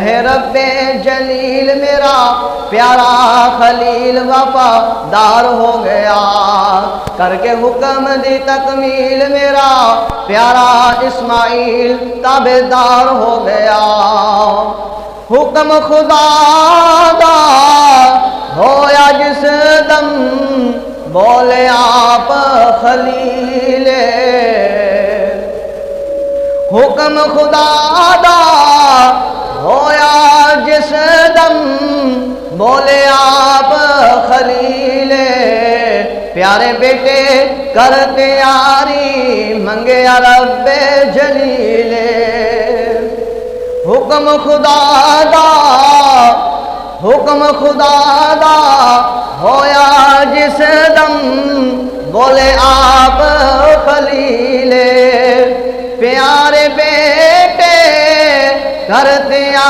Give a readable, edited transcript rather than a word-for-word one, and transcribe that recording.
ہے رب جلیل میرا پیارا خلیل وفادار ہو گیا، کر کے حکم دی تکمیل میرا پیارا اسماعیل تابعدار ہو گیا۔ حکم خدا دا ہویا جس دم بولے آپ خلیل، حکم خدا دا ہویا جس دم بولے آپ خلیل، پیارے بیٹے کر تیاری منگے رب جلیل۔ حکم خدا دا حکم خدا دا ہویا جس دم بولے آپ خلیل، پیارے بیٹے کر تیاری